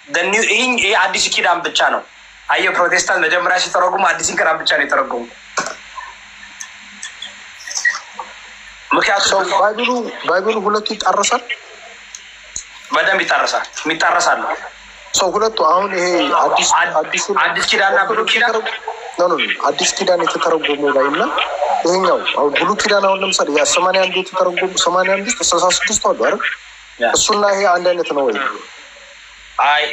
ይሄ አዲስ ኪዳን ብቻ ነው። አየህ ፕሮቴስታንት መጀመሪያ ሲተረጉሙ አዲስ ኪዳን ብቻ ነው የተረጎሙ። ምክንያቱም ባይብሉ ሁለቱ ይጣረሳል፣ በደንብ ይጣረሳል። የሚጣረሳል ሰው ሁለቱ አሁን ይሄ አዲስ ኪዳንና ብሉይ ኪዳን አዲስ ኪዳን የተተረጎመው ላይ እና ይሄኛው አሁን ብሉይ ኪዳን አሁን ለምሳሌ ያ 81 የተተረጎሙ 81 66 አሉ አይደል? እሱና ይሄ አንድ አይነት ነው ወይ? አይ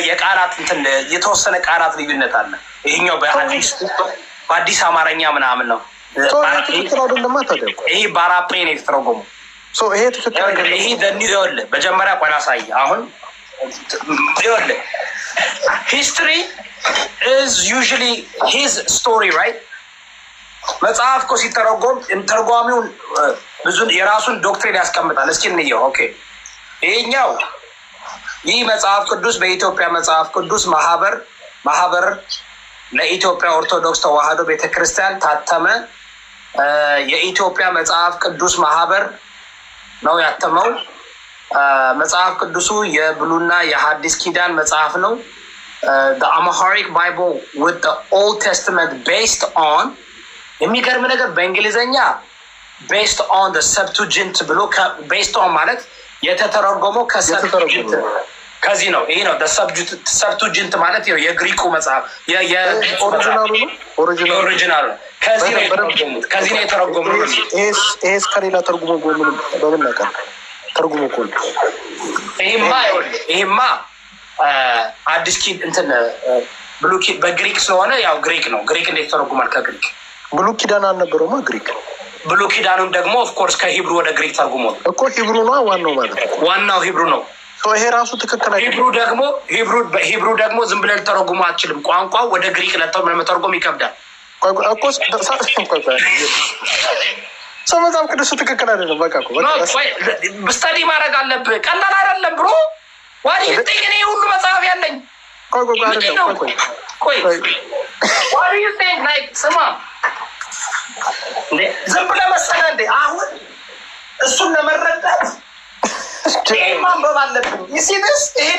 የቃላት እንትን የተወሰነ ቃላት ልዩነት አለ። ይሄኛው በአዲስ አማርኛ ምናምን ነው። ትክክል አይደለም ታዲያ። ይሄ ባራጴ ነው የተተረጎመው። ይሄ ትክክል አይደለም። ይሄ ይኸውልህ መጀመሪያ ቆይ ላሳይህ። አሁን ይኸውልህ history is usually his story, right? መጽሐፍ እኮ ሲተረጎም ተርጓሚውን ብዙ የራሱን ዶክትሪን ያስቀምጣል። እስኪ እንየው። ኦኬ ይህ መጽሐፍ ቅዱስ በኢትዮጵያ መጽሐፍ ቅዱስ ማህበር ለኢትዮጵያ ኦርቶዶክስ ተዋህዶ ቤተክርስቲያን ታተመ። የኢትዮጵያ መጽሐፍ ቅዱስ ማህበር ነው ያተመው። መጽሐፍ ቅዱሱ የብሉይና የሐዲስ ኪዳን መጽሐፍ ነው። the Amharic Bible with the Old Testament based on የሚገርም ነገር በእንግሊዘኛ based on the Septuagint ብሎ based on ማለት የተተረጎመው ከሰብቱጂንት ከዚህ ነው። ይሄ ነው ሰብቱጂንት ማለት ነው የግሪኩ መጽሐፍ ኦሪጂናሉ ነው። ከዚህ ነው የተረጎመው። ይሄስ ከሌላ ተርጉሞ በምን ነገር ተርጉሞ እኮ ይሄማ አዲስ ኪድ እንትን ብሉይ በግሪክ ስለሆነ ያው ግሪክ ነው። ግሪክ እንዴት ተረጉማል? ከግሪክ ብሉይ ኪዳን አልነበረውማ ግሪክ። ብሉይ ኪዳኑም ደግሞ ኦፍ ኮርስ ከሂብሩ ወደ ግሪክ ተርጉሞ እኮ ሂብሩ ነው ዋናው ማለት ነው። ዋናው ሂብሩ ነው። ይሄ ራሱ ትክክል አይደለም። ሂብሩ ደግሞ ዝም ብለህ ልተረጉሙ አትችልም። ቋንቋው ወደ ግሪክ ለመተርጎም ይከብዳል እኮ። ሰው መጽሐፍ ቅዱስ ትክክል አይደለም። በቃ እኮ ስተዲ ማድረግ አለብህ። ቀላል አይደለም ብሮ ዋዲ እኔ ሁሉ መጽሐፍ ያለኝ ስማ ዝም ብለህ መሰለህ እንዴ? አሁን እሱን ለመረዳት ማንበብ አለብን። ይሲድስ ይሄ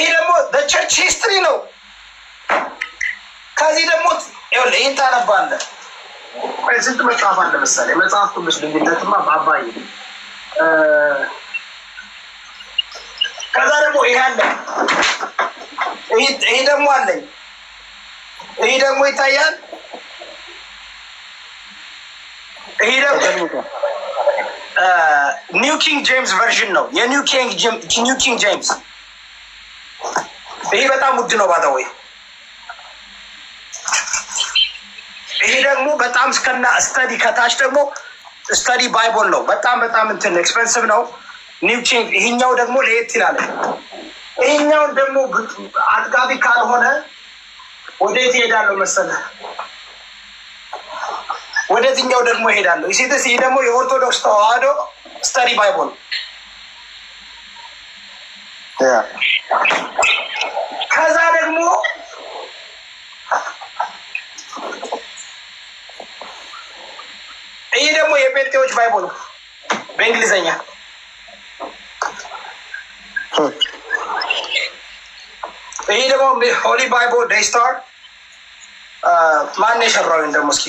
ደግሞ በቸርች ሂስትሪ ነው። ከዚህ ደግሞ ይህን ታነባለህ። ስንት መጽሐፍ አለ መሰለህ? መጽሐፍ ቅዱስ ልዩነትማ በአባይ ከዛ ደግሞ ይሄ አለ። ይሄ ደግሞ አለኝ። ይሄ ደግሞ ይታያል። ይሄ ደግሞ ኒው ኪንግ ጄምስ ቨርዥን ነው። የኒው ኪንግ ጄምስ ይሄ በጣም ውድ ነው ባታወይ። ይሄ ደግሞ በጣም እስከና ስተዲ ከታች ደግሞ ስተዲ ባይብል ነው። በጣም እንትን ኤክስፔንሲቭ ነው። ኒው ኪንግ ይሄኛው ደግሞ ለየት ይላል። ይሄኛውን ደግሞ አጥጋቢ ካልሆነ ወዴት ይሄዳለሁ መሰለህ? ወደዚህኛው ደግሞ ይሄዳለሁ። ይሄ ደግሞ የኦርቶዶክስ ተዋህዶ ስተዲ ባይብል። ከዛ ደግሞ ይሄ ደግሞ የጴንጤዎች ባይብል ነው በእንግሊዘኛ። ይሄ ደግሞ ሆሊ ባይብል ዴይስታር። ማን የሰራው ደግሞ እስኪ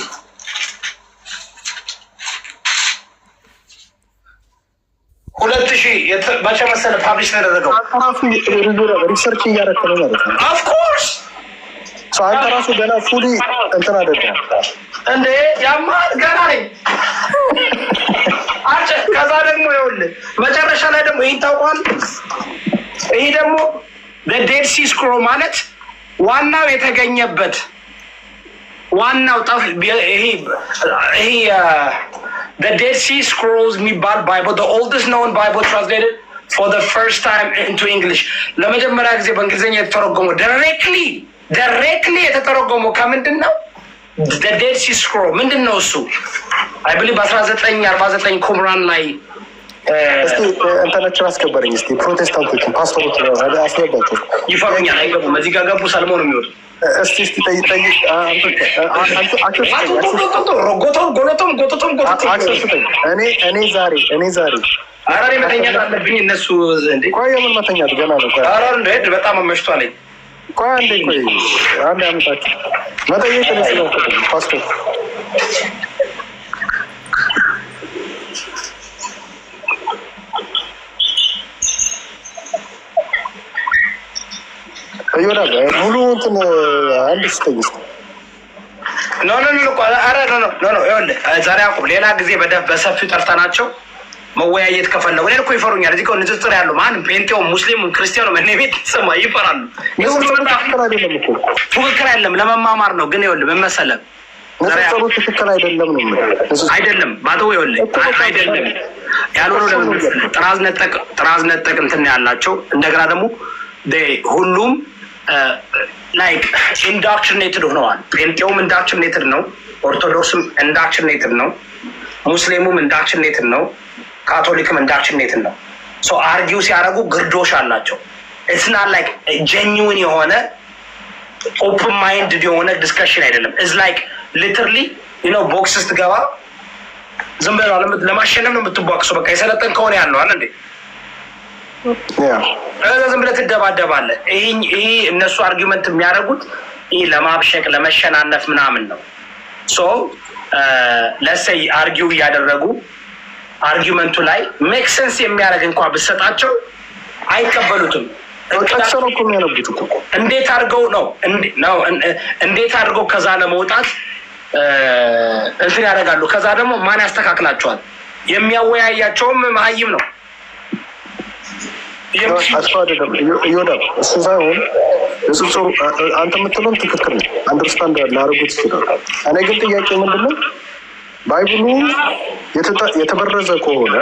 ሁለት ሺህ መቼ መሰለህ ፓብሊሽ ያደረገው? ሪሰርች እያደረክ ነው ማለት ነው። ኦፍኮርስ አንተ ራሱ ገና ፉሊ እንትን አይደለም እንዴ? ያማ ገና ነኝ። ከዛ ደግሞ ይኸውልህ መጨረሻ ላይ ደግሞ ይህን ታውቋል። ይህ ደግሞ ዴድ ሲ ስክሮል ማለት ዋናው የተገኘበት ዋናው ጠፍ ይሄ the Dead Sea Scrolls የሚባል ባይብል the oldest known Bible translated for the first time into English ለመጀመሪያ ጊዜ በእንግሊዝኛ የተተረጎመው directly የተተረጎመው ከምንድን ነው? the Dead Sea Scroll ምንድን ነው እሱ? I believe በ1949 ኩምራን ላይ እስቲ እንተነችን አስከበረኝ። እስቲ ፕሮቴስታንቶችን ፓስተሮች አስገባቸው። ይፈሩኛል፣ አይገቡም። እዚህ ጋር ገቡ ሰልሞ ነው የሚወጡ እስቲ ጠይቅ እኔ ዛሬ ኧረ እኔ መተኛት አለብኝ። እነሱ እንዴ ቆይ የምን መተኛት ገና ነው። ኧረ እንደ በጣም አመሽቷለኝ። ቆይ አንድ አመጣችሁ መጠየቅ ነው ፓስፖርት ይወዳል ሙሉ እንትን አንድ ስተይስ ኖ ኧረ ይኸውልህ ዛሬ አቁም። ሌላ ጊዜ በሰፊው ጠርተናቸው መወያየት ከፈለጉ እኔን እኮ ይፈሩኛል። እዚህ ንጽጽር ያለው ማንም ፔንቴውም ሙስሊሙም ክርስቲያኑም እኔ ቤት ሰማ ይፈራሉ። ፉክክር አይደለም ለመማማር ነው። ግን ይኸውልህ ምን መሰለህ ንጽጽሩ ትክክል አይደለም ነው አይደለም ባተው ይኸውልህ አይደለም ያልሆነው ለምን መሰለህ ጥራዝ ነጠቅ እንትን ያላቸው እንደገና ደግሞ ሁሉም ላይክ ኢንዳክትሪኔትድ ሆነዋል። ፔንቴውም ኢንዳክትሪኔትድ ነው፣ ኦርቶዶክስም ኢንዳክትሪኔትድ ነው፣ ሙስሊሙም ኢንዳክትሪኔትድ ነው፣ ካቶሊክም ኢንዳክትሪኔትድ ነው። ሶ አርጊው ሲያደርጉ ግርዶሽ አላቸው። ኢትስ ናት ላይክ ጄኒውን የሆነ ኦፕን ማይንድድ የሆነ ዲስከሽን አይደለም። ኢትስ ላይክ ሊተርሊ ዩ ኖ ቦክስ ስትገባ ዝም ብለህ ለማሸነፍ ነው የምትቧቅሰው። በቃ የሰለጠን ከሆነ ያለው አለ እንዴ ዝም ብለህ ትደባደባለህ። ይሄ እነሱ አርጊመንት የሚያደርጉት ይህ ለማብሸቅ ለመሸናነፍ ምናምን ነው። ሶ ለሰይ አርጊው እያደረጉ አርጊመንቱ ላይ ሜክ ሴንስ የሚያደርግ እንኳን ብትሰጣቸው አይቀበሉትም። እንዴት አድርገው ነው እንዴት አድርገው ከዛ ለመውጣት እንትን ያደርጋሉ። ከዛ ደግሞ ማን ያስተካክላቸዋል? የሚያወያያቸውም መሀይም ነው። እሱ ሳይሆን ንጽጽሩ አንተ የምትለውን ትክክል ነው። አንደርስታንድ ላደርጉት ይችላል። እኔ ግን ጥያቄ ምንድነው ባይብሉ የተበረዘ ከሆነ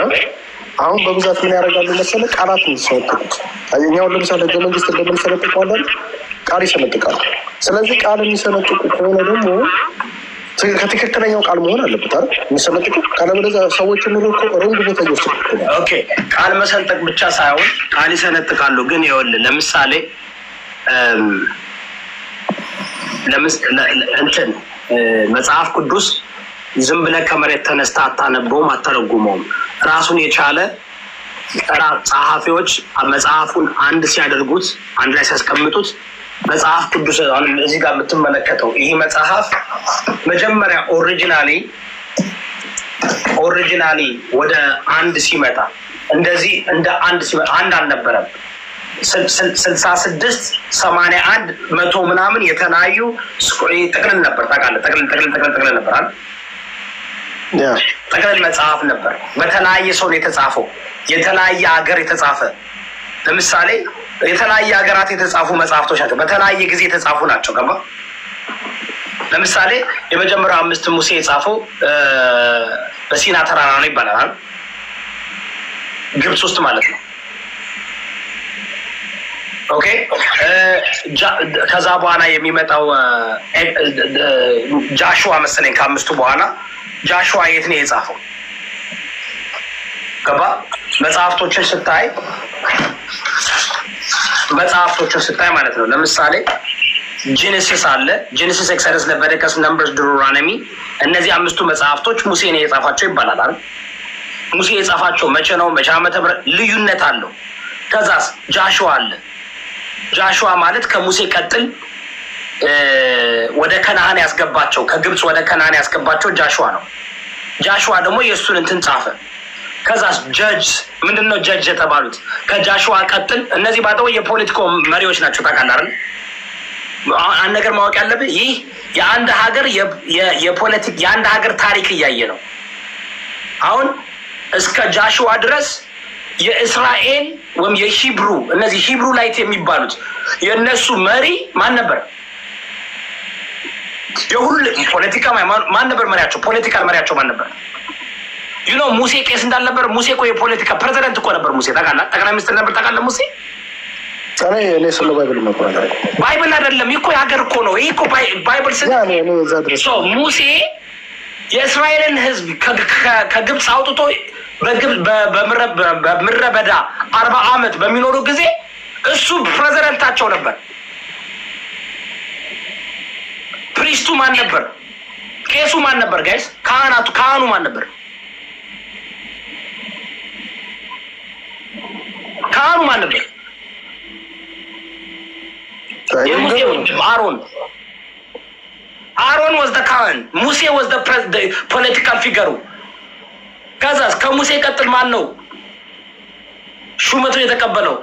አሁን በብዛት ምን ያደርጋሉ መሰለህ? ቃላት የሚሰነጥቁት እኛውን ለምሳሌ ህገ መንግስት እንደምንሰነጥቀዋለን ቃል ይሰነጥቃሉ። ስለዚህ ቃል የሚሰነጥቁ ከሆነ ደግሞ ከትክክለኛው ቃል መሆን አለበት አይደል? የሚሰነጥቁ ካለበለዚያ ሰዎች ኑሮ እኮ ሮንግ ቦታ እየወሰዱ ኦኬ ቃል መሰንጠቅ ብቻ ሳይሆን ቃል ይሰነጥቃሉ። ግን ይኸውልህ ለምሳሌ እንትን መጽሐፍ ቅዱስ ዝም ብለህ ከመሬት ተነስተህ አታነበውም፣ አተረጉመውም። ራሱን የቻለ ጸሐፊዎች መጽሐፉን አንድ ሲያደርጉት አንድ ላይ ሲያስቀምጡት መጽሐፍ ቅዱስ እዚህ ጋር የምትመለከተው ይህ መጽሐፍ መጀመሪያ ኦሪጂናሊ ወደ አንድ ሲመጣ እንደዚህ እንደ አንድ ሲመጣ አንድ አልነበረም። 66 81 100 ምናምን የተለያዩ ጥቅልል ነበር። ታውቃለህ? ጥቅልል ነበር አይደል? ጥቅልል መጽሐፍ ነበር። በተለያየ ሰው ነው የተጻፈው። የተለያየ ሀገር የተጻፈ ለምሳሌ የተለያየ ሀገራት የተጻፉ መጽሐፍቶች ናቸው። በተለያየ ጊዜ የተጻፉ ናቸው። ገባ? ለምሳሌ የመጀመሪያው 5 ሙሴ የጻፈው በሲና ተራራ ነው ይባላል፣ ግብጽ ውስጥ ማለት ነው። ኦኬ ከዛ በኋላ የሚመጣው ጃሹዋ መሰለኝ ከ5ቱ በኋላ ጃሹዋ የት ነው የጻፈው? ገባ? መጽሐፍቶችን ስታይ ማለት ነው። ለምሳሌ ጄኔሲስ አለ። ጄኔሲስ፣ ኤክሰደስ፣ ሌቪቲከስ፣ ነምበርስ፣ ዲዩቴሮኖሚ እነዚህ 5ቱ መጽሐፍቶች ሙሴ ነው የጻፋቸው ይባላል አይደል? ሙሴ የጻፋቸው መቼ ነው? መቼ ዓመተ ምህረት ልዩነት አለው። ከዛስ ጃሹዋ አለ። ጃሹዋ ማለት ከሙሴ ቀጥል ወደ ከነዓን ያስገባቸው ከግብጽ ወደ ከነዓን ያስገባቸው ጃሹዋ ነው። ጃሹዋ ደግሞ የእሱን እንትን ጻፈ። ከዛስ ጀጅ ምንድነው ጀጅ የተባሉት? ከጃሹዋ ቀጥል እነዚህ ባጠው የፖለቲካው መሪዎች ናቸው። ታውቃለህ አይደል? አንድ ነገር ማወቅ ያለብህ ይህ የአንድ ሀገር የአንድ ሀገር ታሪክ እያየ ነው። አሁን እስከ ጃሹዋ ድረስ የእስራኤል ወይም የሂብሩ እነዚህ ሂብሩ ላይት የሚባሉት የእነሱ መሪ ማን ነበር? የሁሉ ፖለቲካ ማን ነበር መሪያቸው? ፖለቲካል መሪያቸው ማን ነበር? ዩኖ ሙሴ ቄስ እንዳልነበር ሙሴ እኮ የፖለቲካ ፕሬዚደንት እኮ ነበር። ሙሴ ታውቃለህ? ጠቅላይ ሚኒስትር ነበር። ታውቃለህ? ሙሴ እኔ ስለ ባይብል ነበር። ባይብል አይደለም እኮ የሀገር እኮ ነው። ይሄ እኮ ባይብል ሙሴ የእስራኤልን ሕዝብ ከግብፅ አውጥቶ በምድረ በዳ 40 ዓመት በሚኖሩ ጊዜ እሱ ፕሬዚደንታቸው ነበር። ፕሪስቱ ማን ነበር? ቄሱ ማን ነበር? ጋይስ ካህኑ ማን ነበር? ካህኑ ማን ነበር? የሙሴ ወንድም አሮን was the ካህን። ሙሴ was the political figure። ከዛስ ከሙሴ ቀጥል ማን ነው ሹመቱን የተቀበለው?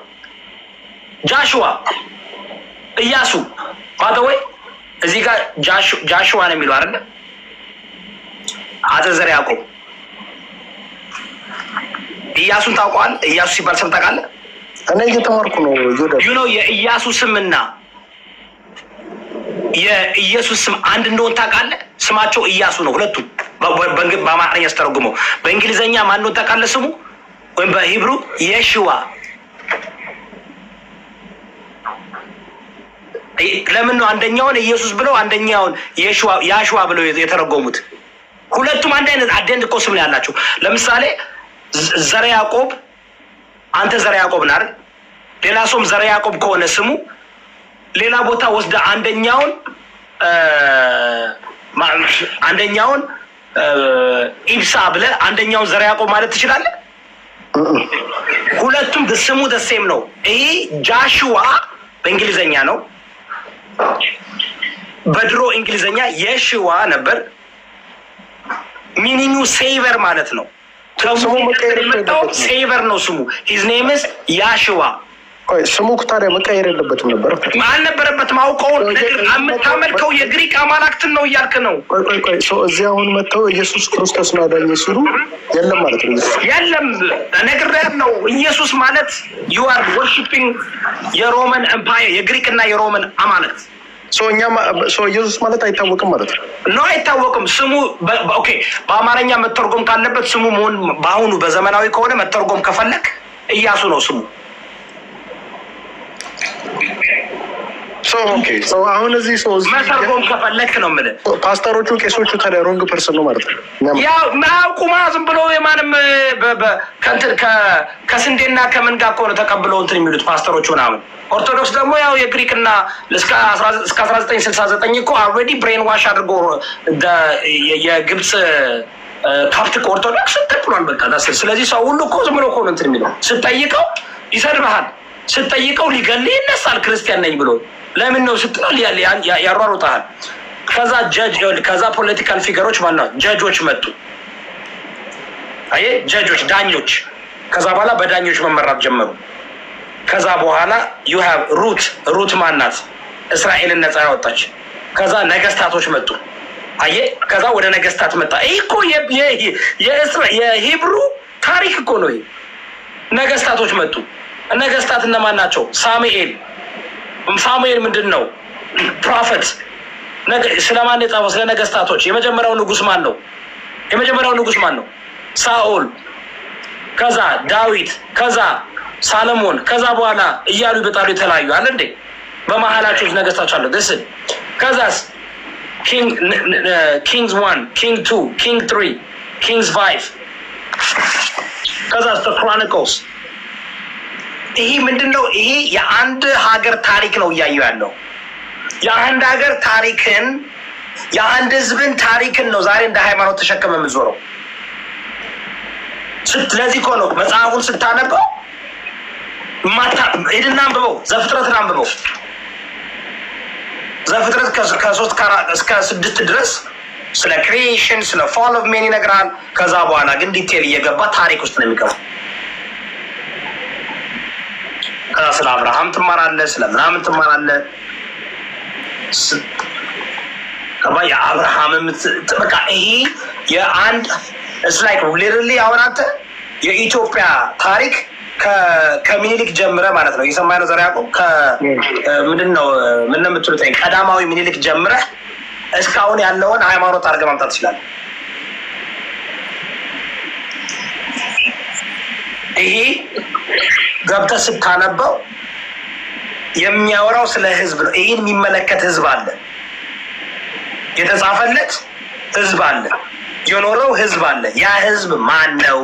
ጃሽዋ፣ ኢያሱ። ባደወይ እዚህ ጋር ጃሽዋ ነው የሚለው አይደል? ዘርዓ ያዕቆብ። ኢያሱን ታውቀዋል? ኢያሱ ሲባል ሰምተህ ታውቃለህ? እኔ እየተማርኩ ነው። የኢያሱ ስምና የኢየሱስ ስም አንድ እንደሆነ ታውቃለህ? ስማቸው ኢያሱ ነው ሁለቱም። በአማርኛ ስተረጉመው በእንግሊዘኛ ማን ነው ታውቃለህ? ስሙ ወይም በሂብሩ የሽዋ። ለምን ነው አንደኛውን ኢየሱስ ብለው አንደኛውን ያሽዋ ብለው የተረጎሙት? ሁለቱም አንድ አይነት አደንድ እኮ ስም ነው ያላቸው። ለምሳሌ ዘርዓ ያዕቆብ፣ አንተ ዘርዓ ያዕቆብ ነህ አይደል? ሌላ ሰውም ዘርዓ ያዕቆብ ከሆነ ስሙ ሌላ ቦታ ወስደ አንደኛውን ኢብሳ ብለህ አንደኛውን ዘርዓ ያዕቆብ ማለት ትችላለህ? ሁለቱም ስሙ ደሴም ነው። ይሄ ጃሽዋ በእንግሊዘኛ ነው። በድሮ እንግሊዘኛ የሽዋ ነበር። ሚኒንጉ ሴቨር ማለት ነው። ስሙ ሴቨር ነው ስሙ። ሂዝ ኔም ኢዝ ያሽዋ። ስሙ ታዲያ መቀየር የለበትም ነበር? አልነበረበትም። አውቀውን የምታመልከው የግሪክ አማልክትን ነው እያልክ ነው። እዚህ አሁን መጥተው ኢየሱስ ክርስቶስ ነው አዳኝ ሲሉ የለም ማለት ነው። የለም ነግሬሃለሁ። ኢየሱስ ማለት ዩ አር ወርሺፒንግ የሮማን ኤምፓየር፣ የግሪክ እና የሮማን አማልክት። ኢየሱስ ማለት አይታወቅም ማለት ነው። አይታወቅም ስሙ። ኦኬ በአማርኛ መተርጎም ካለበት ስሙ መሆን በአሁኑ በዘመናዊ ከሆነ መተርጎም ከፈለክ ኢያሱ ነው ስሙ። አሁን እዚህ መተርጎም ከፈለክ ነው የምልህ። ፓስተሮቹ፣ ቄሶቹ ታዲያ ሮንግ ፐርሰን ነው ማለት ነው። ያው ማቁማ ዝም ብሎ የማንም ከስንዴና ከምን ጋር ከሆነ ተቀብለው እንትን የሚሉት ፓስተሮቹ ምናምን። ኦርቶዶክስ ደግሞ ያው የግሪክና እስከ 1969 እኮ አልሬዲ ብሬን ዋሽ አድርጎ የግብፅ ካፕቲክ ኦርቶዶክስ ተብሏል። በቃ ስለዚህ ሰው ሁሉ እኮ ዝም ብሎ እኮ ነው እንትን የሚለው። ስትጠይቀው ይሰድብሃል፣ ስትጠይቀው ሊገልህ ይነሳል ክርስቲያን ነኝ ብሎ። ለምን ነው ስትል ያሯሩጣል። ከዛ ፖለቲካል ፊገሮች ማለት ነው ጀጆች መጡ። አየህ ጀጆች፣ ዳኞች። ከዛ በኋላ በዳኞች መመራት ጀመሩ። ከዛ በኋላ ዩ ሃቭ ሩት ማናት? እስራኤልን ነፃ ያወጣች። ከዛ ነገስታቶች መጡ። አየህ ከዛ ወደ ነገስታት መጣ። ይህ እኮ የሂብሩ ታሪክ እኮ ነው። ነገስታቶች መጡ። ነገስታት እነማን ናቸው? ሳሙኤል ምንድን ነው? ፕሮፌት። ስለማን የጻፈው? ስለ ነገስታቶች። የመጀመሪያው ንጉስ ማን ነው? ሳኦል። ከዛ ዳዊት፣ ከዛ ሳለሞን፣ ከዛ በኋላ እያሉ ይበጣሉ። የተለያዩ አለ እንዴ በመሀላቸው ነገስታቶች አሉ። ከዛስ ኪንግስ 1 ኪንግ 2 ኪንግ 3 ኪንግስ 5 ከዛስ ክሮኒክልስ። ይሄ ምንድን ነው? ይሄ የአንድ ሀገር ታሪክ ነው እያየሁ ያለው። የአንድ ሀገር ታሪክን፣ የአንድ ህዝብን ታሪክን ነው ዛሬ እንደ ሃይማኖት ተሸከመ የምዞረው። ስለዚህ እኮ ነው መጽሐፉን ስታነበው ሄድና አንብበው፣ ዘፍጥረትን አንብበው። ዘፍጥረት ከ3 እስከ 6 ድረስ ስለ ክሪኤሽን ስለ ፎል ኦፍ ሜን ይነግራል። ከዛ በኋላ ግን ዲቴል እየገባ ታሪክ ውስጥ ነው የሚገባው። ስለ አብርሃም ትማራለህ፣ ስለ ምናምን ትማራለህ። የአብርሃም በቃ ይሄ የአንድ እስ ላይክ ሊትራሊ አሁን አንተ የኢትዮጵያ ታሪክ ከምኒልክ ጀምረ ማለት ነው የሰማይ ነው። ዘርዓ ያዕቆብ ምንድን ነው የምትሉት? ቀዳማዊ ምኒልክ ጀምረ እስካሁን ያለውን ሃይማኖት አድርገህ ማምጣት ትችላለህ። ይሄ ገብተህ ስታነበው የሚያወራው ስለ ህዝብ ነው። ይህን የሚመለከት ህዝብ አለ፣ የተጻፈለት ህዝብ አለ፣ የኖረው ህዝብ አለ። ያ ህዝብ ማን ነው?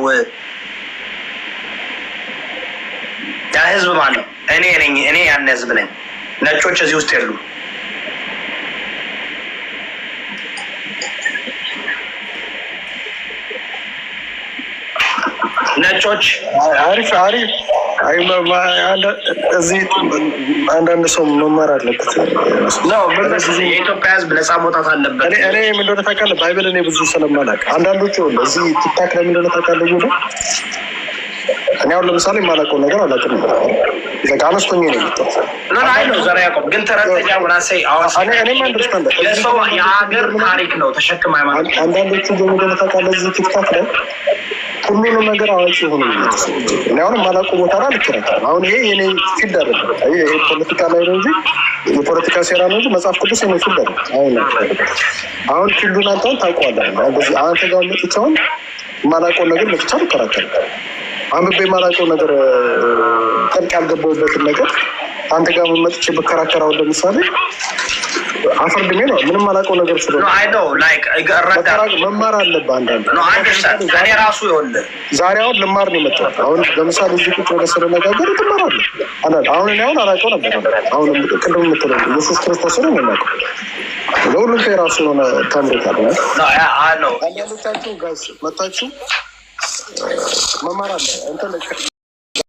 ያ ህዝብ ማን ነው? እኔ ነኝ። እኔ ያን ህዝብ ነኝ። ነጮች እዚህ ውስጥ የሉ። ነጮች አሪፍ እዚህ አንዳንድ ሰው መማር አለበት ነው። የኢትዮጵያ ሕዝብ ነፃ መውጣት አለበት። እኔ ምን እንደሆነ ታውቃለህ? ባይብል እኔ ብዙ ስለማላውቅ አንዳንዶቹ እዚህ ቲክታክ ላይ ምን እንደሆነ ታውቃለህ? እኔ አሁን ለምሳሌ የማላውቀው ነገር አላውቅም። አነስቶኝ ነው የመጣሁት። ዘር ያዕቆብ ግን ተረተኛ ራሴ የሰው የሀገር ታሪክ ነው ተሸክማ ማለት አንዳንዶቹ ምን እንደሆነ ታውቃለህ? እዚህ ቲክታክ ላይ ሁሉንም ነገር አዋቂ ሆኑ እኔ አሁን የማላውቀው ቦታ ላይ አልከራከርም። አሁን ይሄ የኔ ፊልድ አይደለም። ይሄ ፖለቲካ ላይ ነው እንጂ የፖለቲካ ሴራ ነው እንጂ መጽሐፍ ቅዱስ የኔ ፊልድ አይደለም። አሁን ፊልዱን አንተን ታውቀዋለህ። በዚህ አንተ ጋር መጥቻውን የማላውቀው ነገር መጥቻ አልከራከርም። አንብቤ የማላውቀው ነገር ጠልቅ ያልገባሁበትን ነገር አንተ ጋር መጥቼ በከራከራው ለምሳሌ አፈርድሜ ነው ምንም አላውቀው ነገር ስለሆነ መማር አለብህ። አንዳንድ እኔ ራሱ ይኸውልህ ዛሬ አሁን ልማር ነው የመጣሁት። አሁን ለምሳሌ እዚህ ቁጭ ብለህ ስለነጋገር ትማራለህ። አሁን እኔ አሁን አላውቀው ነበር። አሁን ቅድም የምትለው ኢየሱስ ክርስቶስ ነው የማውቀው። ለሁሉም ሰው የራሱ የሆነ ተምሮት አለ። አንዳንዶቻችሁ ጋይስ መታችሁ መማር አለ እንትን